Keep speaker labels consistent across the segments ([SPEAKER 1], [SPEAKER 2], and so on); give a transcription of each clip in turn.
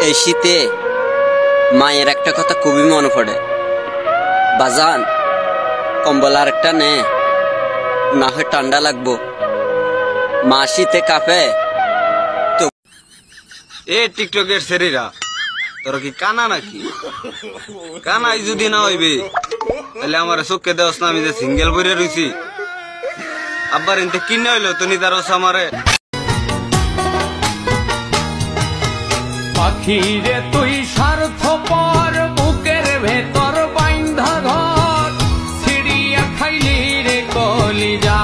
[SPEAKER 1] এই শীতে মায়ের একটা কথা খুবই মনে পড়ে, বাজান কম্বল আর একটা নে, না হয় ঠান্ডা লাগবো, মা শীতে কাঁপে। তো
[SPEAKER 2] এ টিকটকের সেরিরা তোর কি কানা নাকি? কানাই যদি না হইবে তাহলে আমার চোখে দেওয়াস না, আমি যে সিঙ্গেল বইরে রয়েছি। আব্বার এনতে কিনে হইলো তো নিদার আমারে।
[SPEAKER 3] পাখিরে তুই স্বার্থপর, বুকের ভেতর বাইন্ধা ঘর, ছিড়িয়া খাইলি রে কলিজা।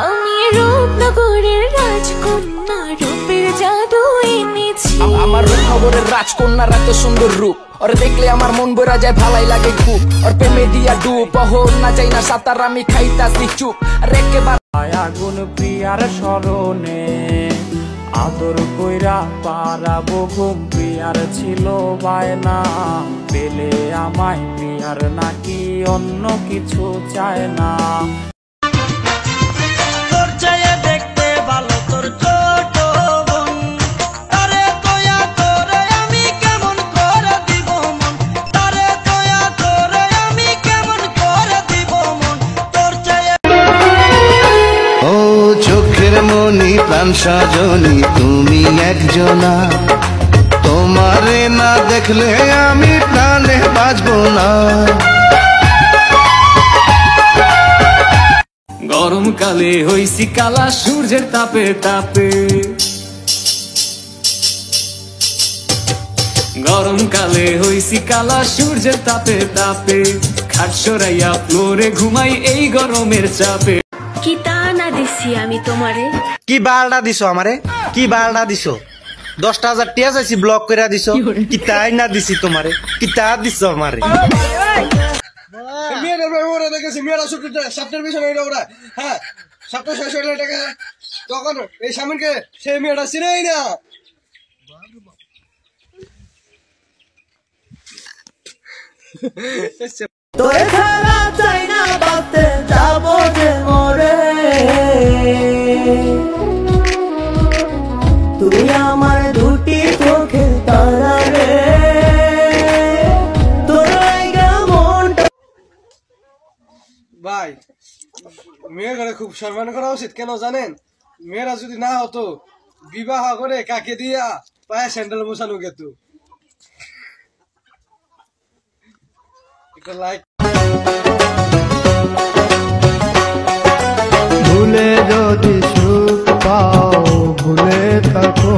[SPEAKER 4] আমি রূপনগরের রাজকন্যা, রূপের জাদু এনেছি।
[SPEAKER 5] আমার রূপনগরের রাজকন্যার এত সুন্দর রূপ, ওর দেখলে আমার মন বইরা যায়, ভালাই লাগে খুব। ওর প্রেমে দিয়া ডুব, ওহ না যাই না সাঁতার, আমি খাইতাছি চুপ। আর একেবারে
[SPEAKER 3] আগুন প্রিয়ার স্মরণে আদর কইরা পারাবো ঘুম, প্রিয়ার ছিল বায়না, পেলে আমায় প্রিয়ার নাকি অন্য কিছু চায় না।
[SPEAKER 6] তোর চেয়ে দেখতে ভালো তোর ছোট বোন, তারে তোয়া তোরে আমি কেমন করে দিব মন, তারে তোয়া তোরে আমি কেমন করে দিব মন, তোর চেয়ে।
[SPEAKER 7] ও চোখের মনি প্রাণ সজনী তুমি একজনা, তোমারে না দেখলে আমি প্রাণে বাঁচবো না।
[SPEAKER 3] গরমকালে হইছি কালা সূর্যের তাপে তাপে, গরমকালে হইছি কালা সূর্যের তাপে তাপে, খাট সরাইয়া ফ্লোরে ঘুমাই এই গরমের চাপে।
[SPEAKER 4] কি তা না দিছি আমি তোমারে?
[SPEAKER 8] কি বালটা দিছো আমারে? কি বালটা দিছো? 10,000 টিয়া চাইছি, ব্লক করে দিছো। কি তাই না দিছি তোমারে? কি তা দিছো আমারে?
[SPEAKER 9] হ্যাঁ, সপ্তাহ শেষ হইলে টাকা তখন এই স্বামীকে সেই মেয়েটা চিনেই না।
[SPEAKER 6] তোর খেলা চাই না বাতে যাবো যে মরে, তুই আমার দুটি চোখে তারা রে, তোর মনটা।
[SPEAKER 9] ভাই মেয়ের ঘরে খুব সম্মান করা উচিত, কেন জানেন? মেয়েরা যদি না হতো বিবাহ করে কাকে দিয়া পায়ে স্যান্ডেল বসানো গেত।
[SPEAKER 7] ভুলে যদি সুখ পাও ভুলে থাকো,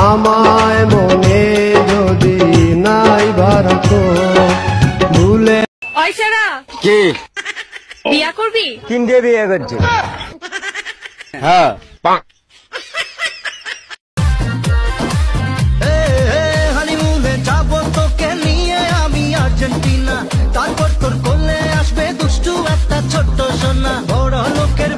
[SPEAKER 7] আমায় মনে যদি নাই বারাকো, ভুলে।
[SPEAKER 8] কি
[SPEAKER 4] বিয়া করবি?
[SPEAKER 8] কিন দিয়ে বিয়ে করছি? হ্যাঁ।
[SPEAKER 6] হানিমুনে যাবো তোকে নিয়ে আমি আর্জেন্টিনা, তারপর তোর কোলে আসবে দুষ্টু একটা ছোট্ট সোনা, বড় লোকের